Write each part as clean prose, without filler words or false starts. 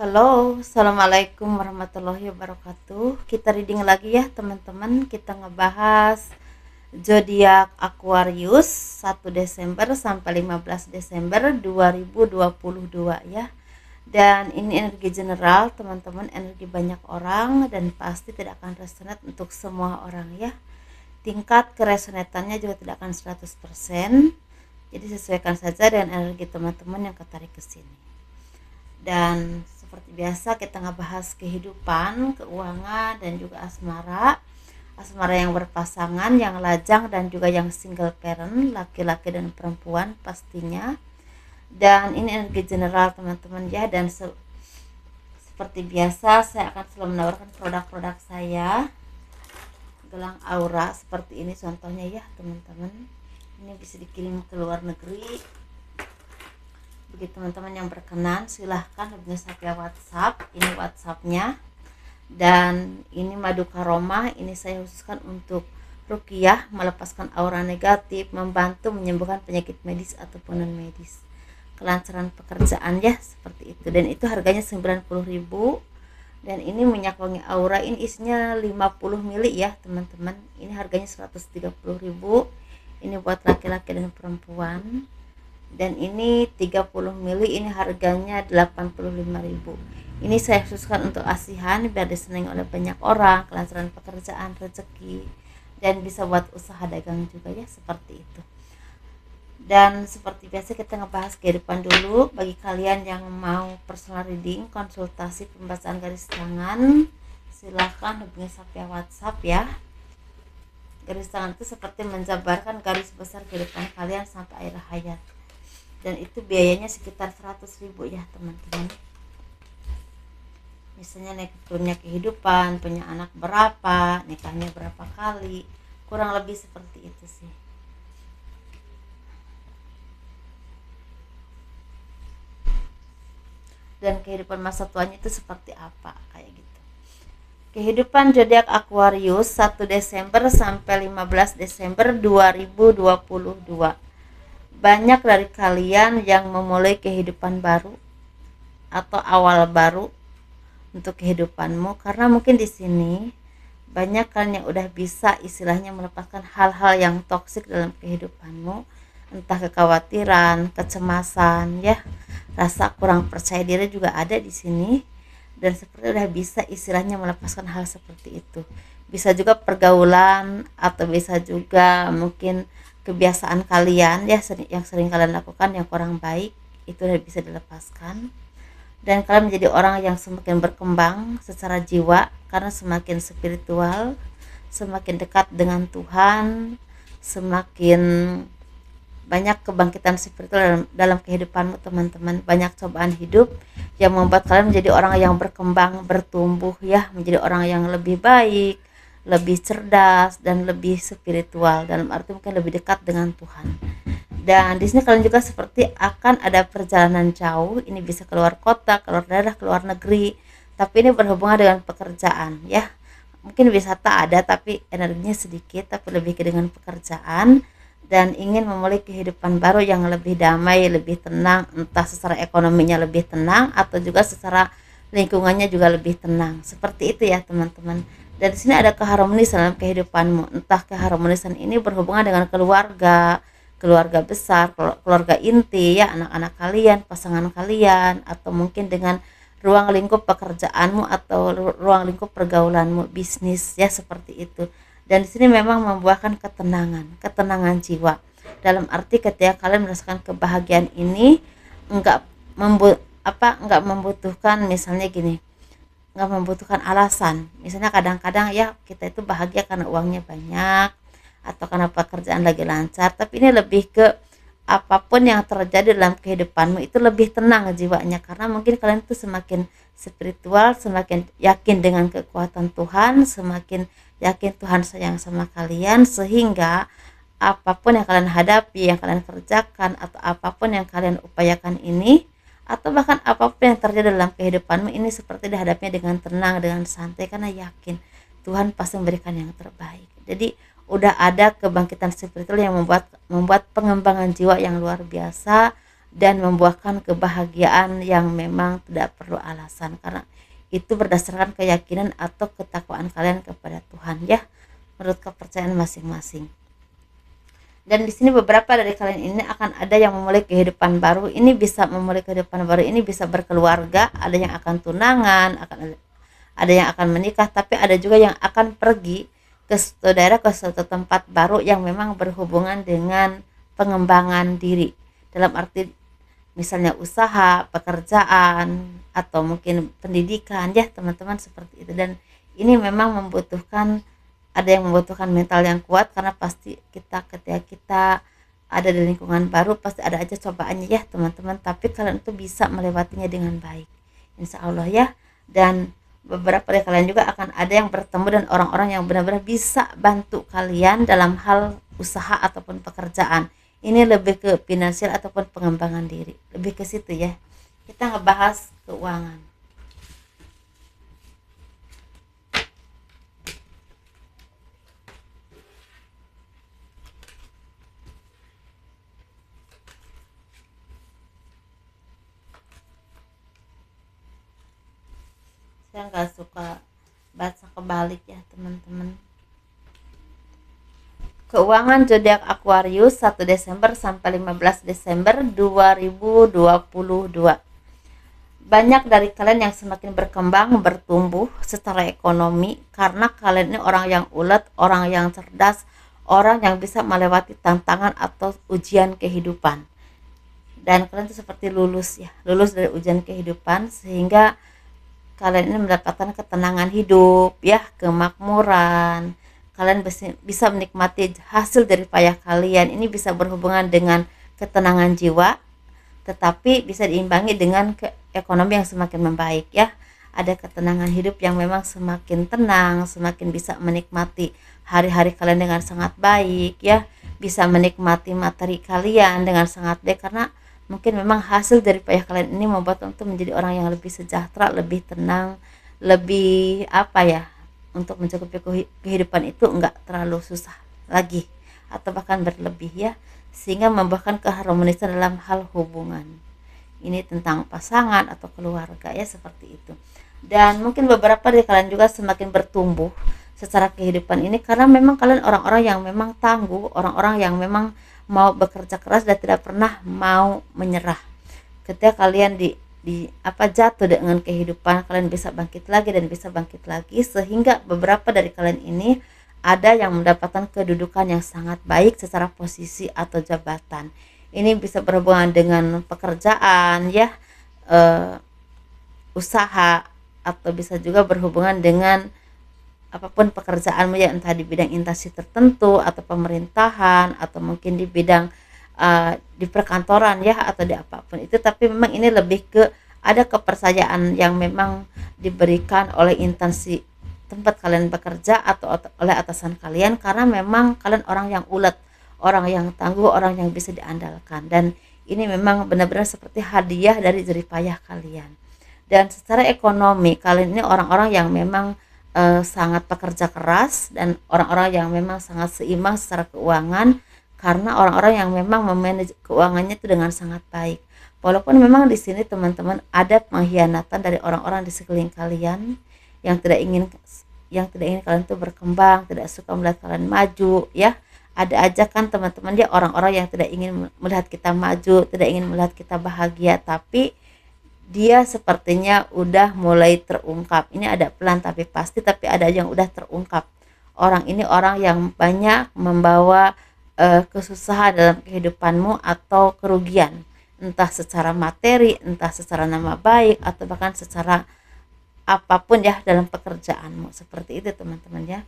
Halo, Assalamualaikum warahmatullahi wabarakatuh. Kita reading lagi ya teman-teman. Kita ngebahas zodiak Aquarius 1 Desember sampai 15 Desember 2022 ya. Dan ini energi general teman-teman, energi banyak orang dan pasti tidak akan resonate untuk semua orang ya. Tingkat keresonatannya juga tidak akan 100%. Jadi sesuaikan saja dengan energi teman-teman yang ketarik ke sini. Dan seperti biasa kita ngebahas kehidupan, keuangan, dan juga asmara. Asmara yang berpasangan, yang lajang, dan juga yang single parent, laki-laki dan perempuan pastinya. Dan ini energi general teman-teman ya. Dan seperti biasa saya akan selalu menawarkan produk-produk saya. Gelang aura seperti ini contohnya ya teman-teman. Ini bisa dikirim ke luar negeri. Bagi teman-teman yang berkenan silahkan hubungi saya via WhatsApp. Ini WhatsAppnya. Dan ini madu karomah, ini saya khususkan untuk ruqyah, melepaskan aura negatif, membantu menyembuhkan penyakit medis ataupun non medis, kelancaran pekerjaan ya, seperti itu. Dan itu harganya 90.000. Dan ini minyak wangi aura, ini isinya 50 ml ya teman-teman. Ini harganya 130.000. Ini buat laki-laki dan perempuan. Dan ini 30 ml, ini harganya 85.000. Ini saya khususkan untuk asihan biar disenangi oleh banyak orang, kelancaran pekerjaan, rezeki, dan bisa buat usaha dagang juga ya, seperti itu. Dan seperti biasa kita ngebahas kehidupan dulu. Bagi kalian yang mau personal reading, konsultasi pembacaan garis tangan, silahkan hubungi saya via WhatsApp ya. Garis tangan itu seperti menjabarkan garis besar kehidupan kalian sampai akhir hayat. Dan itu biayanya sekitar 100.000 ya teman-teman. Misalnya naik turunnya kehidupan, punya anak berapa, nikahnya berapa kali, kurang lebih seperti itu sih. Dan kehidupan masa tuanya itu seperti apa, kayak gitu. Kehidupan zodiak Aquarius 1 Desember sampai 15 Desember 2022. Banyak dari kalian yang memulai kehidupan baru atau awal baru untuk kehidupanmu, karena mungkin di sini banyak kalian yang udah bisa istilahnya melepaskan hal-hal yang toksik dalam kehidupanmu, entah kekhawatiran, kecemasan ya, rasa kurang percaya diri juga ada di sini. Dan seperti udah bisa istilahnya melepaskan hal seperti itu. Bisa juga pergaulan atau bisa juga mungkin kebiasaan kalian ya, yang sering kalian lakukan yang kurang baik, itu udah bisa dilepaskan. Dan kalian menjadi orang yang semakin berkembang secara jiwa karena semakin spiritual, semakin dekat dengan Tuhan, semakin banyak kebangkitan spiritual dalam kehidupanmu teman-teman. Banyak cobaan hidup yang membuat kalian menjadi orang yang berkembang, bertumbuh ya, menjadi orang yang lebih baik, lebih cerdas, dan lebih spiritual, dalam arti mungkin lebih dekat dengan Tuhan. Dan di sini kalian juga seperti akan ada perjalanan jauh. Ini bisa keluar kota, keluar daerah, keluar negeri. Tapi ini berhubungan dengan pekerjaan ya. Mungkin wisata ada tapi energinya sedikit, tapi lebih ke dengan pekerjaan. Dan ingin memulai kehidupan baru yang lebih damai, lebih tenang. Entah secara ekonominya lebih tenang atau juga secara lingkungannya juga lebih tenang. Seperti itu ya teman-teman. Dan di sini ada keharmonisan dalam kehidupanmu. Entah keharmonisan ini berhubungan dengan keluarga, keluarga besar, keluarga inti ya, anak-anak kalian, pasangan kalian, atau mungkin dengan ruang lingkup pekerjaanmu atau ruang lingkup pergaulanmu, bisnis ya, seperti itu. Dan di sini memang membuahkan ketenangan jiwa. Dalam arti ketika kalian merasakan kebahagiaan ini enggak membutuhkan, misalnya gini, enggak membutuhkan alasan. Misalnya kadang-kadang ya kita itu bahagia karena uangnya banyak atau karena pekerjaan lagi lancar, tapi ini lebih ke apapun yang terjadi dalam kehidupanmu itu lebih tenang jiwanya, karena mungkin kalian itu semakin spiritual, semakin yakin dengan kekuatan Tuhan, semakin yakin Tuhan sayang sama kalian, sehingga apapun yang kalian hadapi, yang kalian kerjakan, atau apapun yang kalian upayakan ini, atau bahkan apapun yang terjadi dalam kehidupanmu ini seperti dihadapinya dengan tenang, dengan santai, karena yakin Tuhan pasti memberikan yang terbaik. Jadi udah ada kebangkitan spiritual yang membuat pengembangan jiwa yang luar biasa, dan membuahkan kebahagiaan yang memang tidak perlu alasan, karena itu berdasarkan keyakinan atau ketakwaan kalian kepada Tuhan ya, menurut kepercayaan masing-masing. Dan di sini beberapa dari kalian ini akan ada yang memulai kehidupan baru. Ini bisa memulai kehidupan baru, ini bisa berkeluarga, ada yang akan tunangan, ada yang akan menikah, tapi ada juga yang akan pergi ke suatu daerah, ke suatu tempat baru yang memang berhubungan dengan pengembangan diri, dalam arti misalnya usaha, pekerjaan, atau mungkin pendidikan ya teman-teman, seperti itu. Dan ini memang membutuhkan, ada yang membutuhkan mental yang kuat, karena pasti ketika kita ada di lingkungan baru pasti ada aja cobaannya ya teman-teman, tapi kalian itu bisa melewatinya dengan baik insya Allah ya. Dan beberapa dari kalian juga akan ada yang bertemu dan orang-orang yang benar-benar bisa bantu kalian dalam hal usaha ataupun pekerjaan. Ini lebih ke finansial ataupun pengembangan diri, lebih ke situ ya. Kita ngebahas keuangan. Saya nggak suka baca kebalik ya teman-teman. Keuangan zodiak Aquarius 1 Desember sampai 15 Desember 2022. Banyak dari kalian yang semakin berkembang, bertumbuh secara ekonomi, karena kalian ini orang yang ulet, orang yang cerdas, orang yang bisa melewati tantangan atau ujian kehidupan. Dan kalian itu seperti lulus ya, lulus dari ujian kehidupan, sehingga kalian ini mendapatkan ketenangan hidup ya, kemakmuran. Kalian bisa menikmati hasil dari payah kalian. Ini bisa berhubungan dengan ketenangan jiwa, tetapi bisa diimbangi dengan ekonomi yang semakin membaik ya. Ada ketenangan hidup yang memang semakin tenang, semakin bisa menikmati hari-hari kalian dengan sangat baik ya. Bisa menikmati materi kalian dengan sangat baik, karena mungkin memang hasil dari payah kalian ini membuat untuk menjadi orang yang lebih sejahtera, lebih tenang, lebih apa ya, untuk mencukupi kehidupan itu enggak terlalu susah lagi atau bahkan berlebih ya, sehingga membuahkan keharmonisan dalam hal hubungan. Ini tentang pasangan atau keluarga ya, seperti itu. Dan mungkin beberapa dari kalian juga semakin bertumbuh secara kehidupan ini, karena memang kalian orang-orang yang memang tangguh, orang-orang yang memang mau bekerja keras dan tidak pernah mau menyerah. Ketika kalian jatuh dengan kehidupan, kalian bisa bangkit lagi dan bisa bangkit lagi, sehingga beberapa dari kalian ini ada yang mendapatkan kedudukan yang sangat baik secara posisi atau jabatan. Ini bisa berhubungan dengan pekerjaan ya, usaha, atau bisa juga berhubungan dengan apapun pekerjaanmu ya, entah di bidang instansi tertentu atau pemerintahan, atau mungkin di bidang di perkantoran ya, atau di apapun itu. Tapi memang ini lebih ke ada kepercayaan yang memang diberikan oleh instansi tempat kalian bekerja atau oleh atasan kalian, karena memang kalian orang yang ulet, orang yang tangguh, orang yang bisa diandalkan. Dan ini memang benar-benar seperti hadiah dari jerih payah kalian. Dan secara ekonomi kalian ini orang-orang yang memang sangat pekerja keras, dan orang-orang yang memang sangat seimbang secara keuangan, karena orang-orang yang memang memanage keuangannya itu dengan sangat baik. Walaupun memang di sini teman-teman ada pengkhianatan dari orang-orang di sekeliling kalian yang tidak ingin kalian itu berkembang, tidak suka melihat kalian maju ya. Ada aja kan teman-teman ya, orang-orang yang tidak ingin melihat kita maju, tidak ingin melihat kita bahagia, tapi dia sepertinya udah mulai terungkap. Ini ada pelan tapi pasti, tapi ada yang udah terungkap. Orang ini orang yang banyak membawa kesusahan dalam kehidupanmu atau kerugian, entah secara materi, entah secara nama baik, atau bahkan secara apapun ya dalam pekerjaanmu, seperti itu teman-teman ya.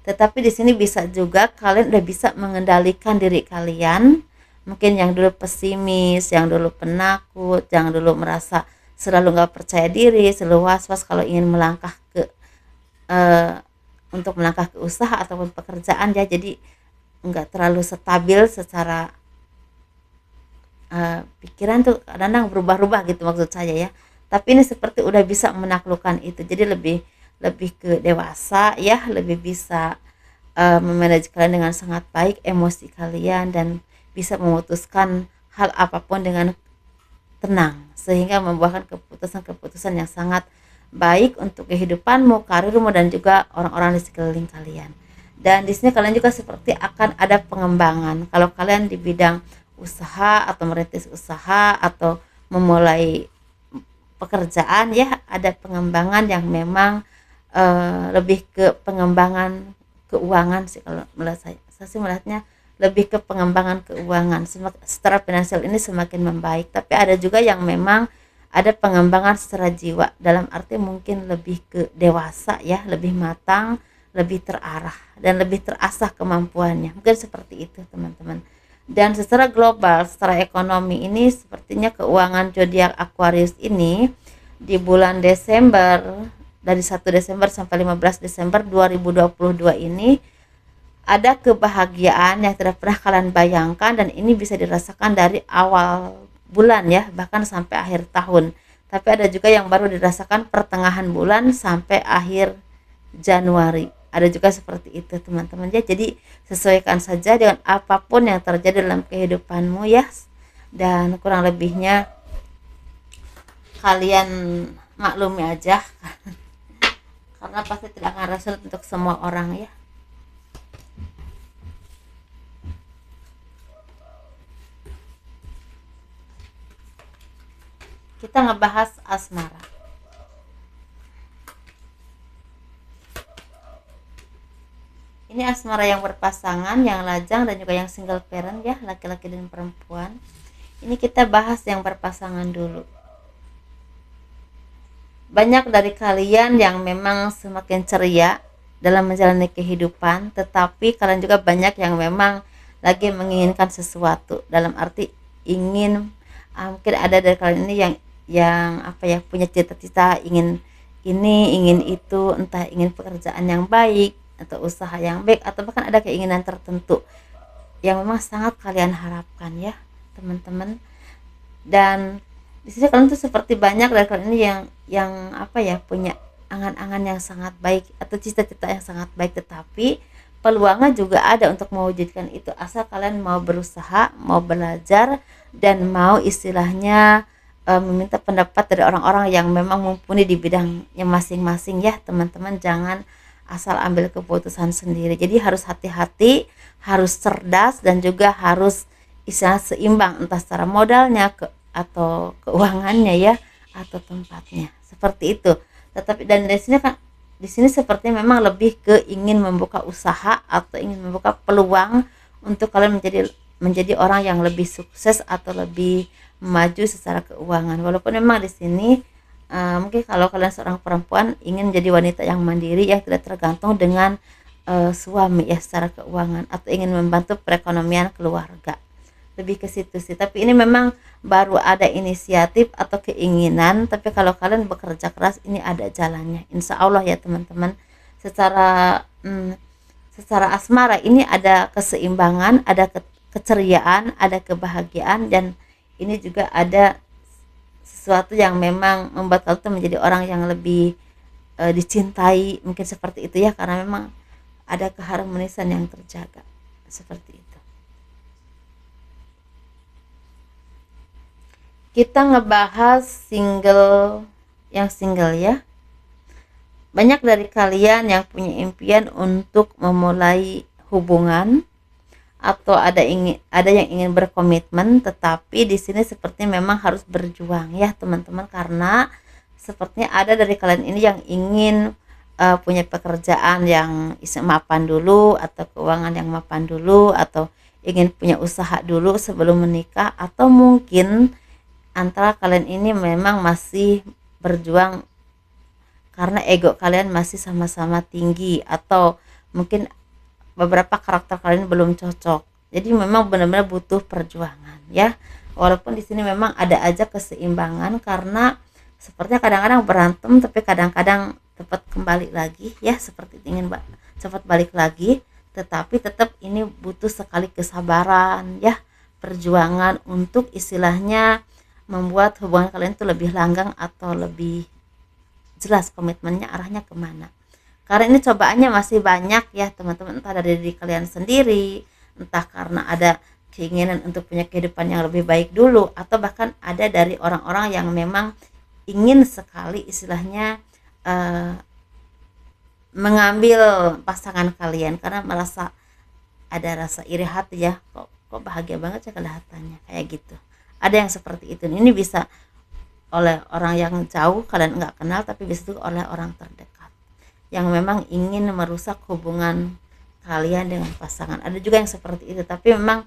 Tetapi di sini bisa juga kalian udah bisa mengendalikan diri kalian. Mungkin yang dulu pesimis, yang dulu penakut, yang dulu merasa selalu nggak percaya diri, selalu was-was kalau ingin melangkah ke untuk melangkah ke usaha ataupun pekerjaan ya. Jadi nggak terlalu stabil secara pikiran tuh, kadang-kadang berubah-ubah gitu maksud saya ya. Tapi ini seperti udah bisa menaklukkan itu, jadi lebih ke dewasa ya, lebih bisa memanage kalian dengan sangat baik emosi kalian, dan bisa memutuskan hal apapun dengan tenang, sehingga membuahkan keputusan-keputusan yang sangat baik untuk kehidupanmu, karirmu, dan juga orang-orang di sekeliling kalian. Dan di sini kalian juga seperti akan ada pengembangan. Kalau kalian di bidang usaha atau merintis usaha atau memulai pekerjaan, ya ada pengembangan yang memang lebih ke pengembangan keuangan sih. Kalau melihat saya sih melihatnya lebih ke pengembangan keuangan. Secara finansial ini semakin membaik, tapi ada juga yang memang ada pengembangan secara jiwa, dalam arti mungkin lebih ke dewasa ya, lebih matang, lebih terarah, dan lebih terasah kemampuannya, mungkin seperti itu teman-teman. Dan secara global, secara ekonomi ini sepertinya keuangan zodiak Aquarius ini di bulan Desember, dari 1 Desember sampai 15 Desember 2022 ini ada kebahagiaan yang tidak pernah kalian bayangkan, dan ini bisa dirasakan dari awal bulan ya, bahkan sampai akhir tahun. Tapi ada juga yang baru dirasakan pertengahan bulan sampai akhir Januari. Ada juga seperti itu teman-teman ya. Jadi sesuaikan saja dengan apapun yang terjadi dalam kehidupanmu ya. Dan kurang lebihnya kalian maklumi aja. Karena pasti tidak akan result untuk semua orang ya. Kita ngebahas asmara. Ini asmara yang berpasangan, yang lajang, dan juga yang single parent ya, laki-laki dan perempuan. Ini kita bahas yang berpasangan dulu. Banyak dari kalian yang memang semakin ceria dalam menjalani kehidupan, tetapi kalian juga banyak yang memang lagi menginginkan sesuatu, dalam arti ingin, mungkin ada dari kalian ini yang apa ya, punya cita-cita ingin ini, ingin itu, entah ingin pekerjaan yang baik atau usaha yang baik, atau bahkan ada keinginan tertentu yang memang sangat kalian harapkan ya teman-teman. Dan di sini kalian tuh seperti banyak dari kalian ini yang apa ya, punya angan-angan yang sangat baik atau cita-cita yang sangat baik, tetapi peluangnya juga ada untuk mewujudkan itu, asal kalian mau berusaha, mau belajar, dan mau istilahnya meminta pendapat dari orang-orang yang memang mumpuni di bidangnya masing-masing ya teman-teman. Jangan asal ambil keputusan sendiri. Jadi harus hati-hati, harus cerdas, dan juga harus istilah seimbang, entah secara modalnya atau keuangannya ya, atau tempatnya. Seperti itu. Tetapi dan di sini sepertinya memang lebih ke ingin membuka usaha atau ingin membuka peluang untuk kalian menjadi orang yang lebih sukses atau lebih maju secara keuangan. Walaupun memang di sini mungkin kalau kalian seorang perempuan ingin menjadi wanita yang mandiri, yang tidak tergantung dengan suami ya secara keuangan, atau ingin membantu perekonomian keluarga, lebih ke situ sih. Tapi ini memang baru ada inisiatif atau keinginan, tapi kalau kalian bekerja keras ini ada jalannya, insya Allah ya teman-teman. Secara asmara ini ada keseimbangan, ada keceriaan, ada kebahagiaan, dan ini juga ada sesuatu yang memang membuat kalian menjadi orang yang lebih dicintai, mungkin seperti itu ya, karena memang ada keharmonisan yang terjaga seperti itu. Kita ngebahas yang single ya. Banyak dari kalian yang punya impian untuk memulai hubungan, atau ada yang ingin berkomitmen, tetapi di sini sepertinya memang harus berjuang ya teman-teman, karena sepertinya ada dari kalian ini yang ingin punya pekerjaan yang mapan dulu, atau keuangan yang mapan dulu, atau ingin punya usaha dulu sebelum menikah, atau mungkin antara kalian ini memang masih berjuang karena ego kalian masih sama-sama tinggi, atau mungkin beberapa karakter kalian belum cocok. Jadi memang benar-benar butuh perjuangan ya. Walaupun di sini memang ada aja keseimbangan, karena sepertinya kadang-kadang berantem tapi kadang-kadang cepat kembali lagi ya, seperti ingin cepat balik lagi, tetapi tetap ini butuh sekali kesabaran ya, perjuangan untuk istilahnya membuat hubungan kalian itu lebih langgang atau lebih jelas komitmennya arahnya kemana. Karena ini cobaannya masih banyak ya teman-teman, entah dari diri kalian sendiri, entah karena ada keinginan untuk punya kehidupan yang lebih baik dulu, atau bahkan ada dari orang-orang yang memang ingin sekali istilahnya mengambil pasangan kalian karena merasa ada rasa iri hati ya, kok bahagia banget ya kelihatannya kayak gitu. Ada yang seperti itu. Ini bisa oleh orang yang jauh kalian nggak kenal, tapi bisa juga oleh orang terdekat yang memang ingin merusak hubungan kalian dengan pasangan. Ada juga yang seperti itu, tapi memang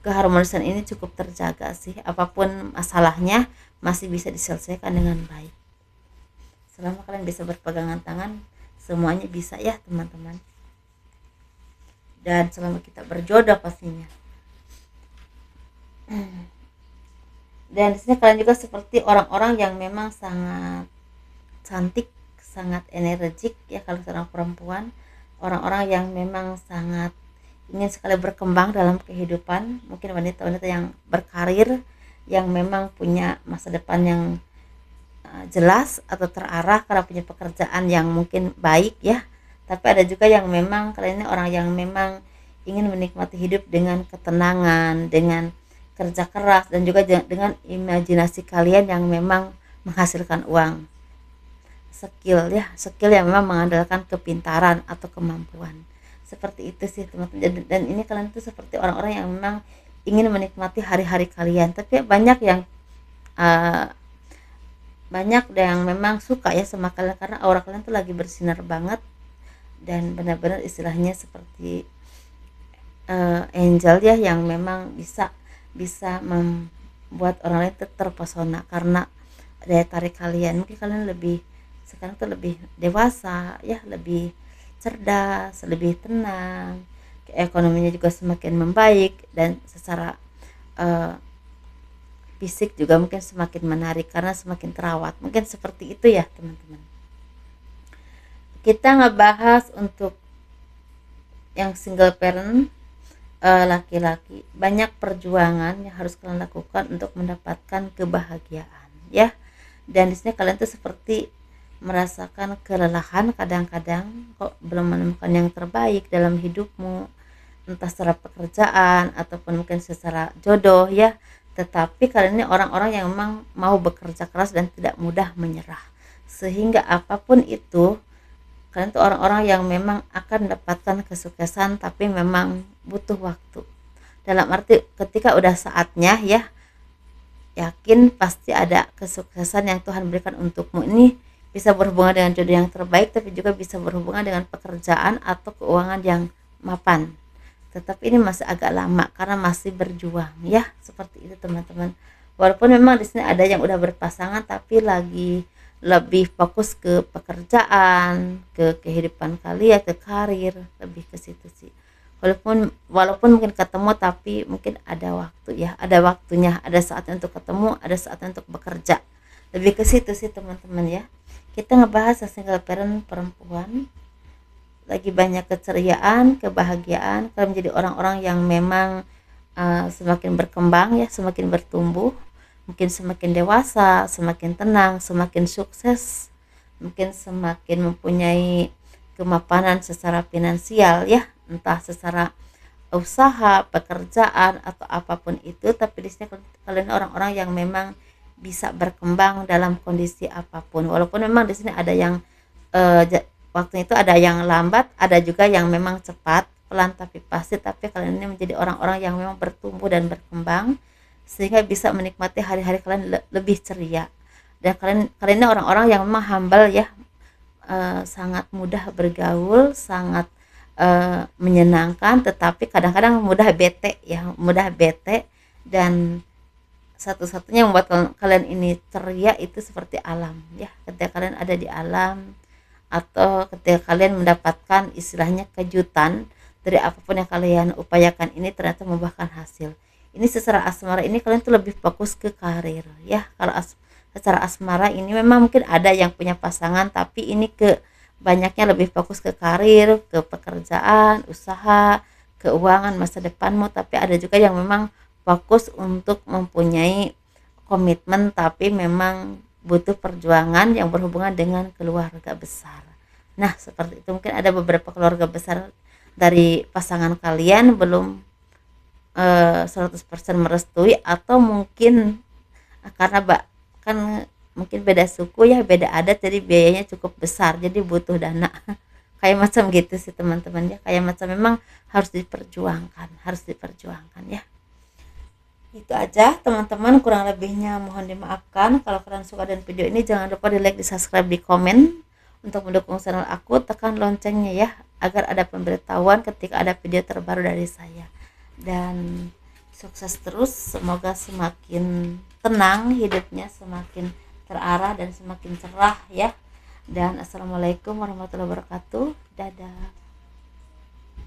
keharmonisan ini cukup terjaga sih. Apapun masalahnya masih bisa diselesaikan dengan baik. Selama kalian bisa berpegangan tangan, semuanya bisa ya teman-teman. Dan selama kita berjodoh pastinya. Dan di sini kalian juga seperti orang-orang yang memang sangat cantik, sangat energik ya kalau seorang perempuan, orang-orang yang memang sangat ingin sekali berkembang dalam kehidupan, mungkin wanita-wanita yang berkarir, yang memang punya masa depan yang jelas atau terarah karena punya pekerjaan yang mungkin baik ya. Tapi ada juga yang memang kalian ini orang yang memang ingin menikmati hidup dengan ketenangan, dengan kerja keras, dan juga dengan imajinasi kalian yang memang menghasilkan uang. Skill yang memang mengandalkan kepintaran atau kemampuan. Seperti itu sih teman-teman. Dan ini kalian itu seperti orang-orang yang memang ingin menikmati hari-hari kalian. Tapi uh, banyak yang memang suka ya sama kalian karena aura kalian tuh lagi bersinar banget, dan benar-benar istilahnya seperti angel ya, yang memang bisa membuat orang lain terpesona karena daya tarik kalian. Mungkin kalian sekarang tuh lebih dewasa ya, lebih cerdas, lebih tenang, ekonominya juga semakin membaik, dan secara fisik juga mungkin semakin menarik karena semakin terawat. Mungkin seperti itu ya teman-teman. Kita ngebahas untuk yang single parent, laki-laki, banyak perjuangan yang harus kalian lakukan untuk mendapatkan kebahagiaan ya. Dan di sini kalian tuh seperti merasakan kelelahan kadang-kadang, kok belum menemukan yang terbaik dalam hidupmu, entah secara pekerjaan ataupun mungkin secara jodoh ya. Tetapi kalian ini orang-orang yang memang mau bekerja keras dan tidak mudah menyerah, sehingga apapun itu kalian tuh orang-orang yang memang akan mendapatkan kesuksesan, tapi memang butuh waktu. Dalam arti ketika udah saatnya ya, yakin pasti ada kesuksesan yang Tuhan berikan untukmu. Ini bisa berhubungan dengan jodoh yang terbaik, tapi juga bisa berhubungan dengan pekerjaan atau keuangan yang mapan. Tetapi ini masih agak lama karena masih berjuang ya, seperti itu teman-teman. Walaupun memang di sini ada yang udah berpasangan tapi lagi lebih fokus ke pekerjaan, ke kehidupan kalian, ke karir, lebih ke situ sih. Walaupun mungkin ketemu, tapi mungkin ada waktu ya, ada waktunya, ada saatnya untuk ketemu, ada saatnya untuk bekerja. Lebih ke situ sih teman-teman ya. Kita ngebahas single parent perempuan, lagi banyak keceriaan, kebahagiaan, kalian menjadi orang-orang yang memang semakin berkembang ya, semakin bertumbuh, mungkin semakin dewasa, semakin tenang, semakin sukses, mungkin semakin mempunyai kemapanan secara finansial ya, entah secara usaha, pekerjaan atau apapun itu. Tapi di sini kalian orang-orang yang memang bisa berkembang dalam kondisi apapun. Walaupun memang di sini ada yang waktu itu ada yang lambat, ada juga yang memang cepat, pelan tapi pasti. Tapi kalian ini menjadi orang-orang yang memang bertumbuh dan berkembang, sehingga bisa menikmati hari-hari kalian lebih ceria. Dan kalian ini orang-orang yang memang humble ya, sangat mudah bergaul, sangat menyenangkan, tetapi kadang-kadang mudah bete ya, dan satu-satunya yang membuat kalian ini ceria itu seperti alam ya. Ketika kalian ada di alam, atau ketika kalian mendapatkan istilahnya kejutan dari apapun yang kalian upayakan, ini ternyata membuahkan hasil. Ini secara asmara ini kalian tuh lebih fokus ke karir ya. Kalau secara asmara ini memang mungkin ada yang punya pasangan, tapi ini banyaknya lebih fokus ke karir, ke pekerjaan, usaha, keuangan, masa depanmu. Tapi ada juga yang memang fokus untuk mempunyai komitmen, tapi memang butuh perjuangan yang berhubungan dengan keluarga besar. Nah seperti itu, mungkin ada beberapa keluarga besar dari pasangan kalian belum 100% merestui, atau mungkin karena kan mungkin beda suku ya, beda adat, jadi biayanya cukup besar, jadi butuh dana. Kayak macam gitu sih teman-teman ya, kayak macam memang harus diperjuangkan ya. Itu aja teman-teman, kurang lebihnya mohon dimaafkan. Kalau kalian suka dengan video ini, jangan lupa di like, di subscribe, di komen. Untuk mendukung channel aku, tekan loncengnya ya, agar ada pemberitahuan ketika ada video terbaru dari saya. Dan sukses terus, semoga semakin tenang hidupnya, semakin terarah dan semakin cerah ya. Dan assalamualaikum warahmatullahi wabarakatuh. Dadah.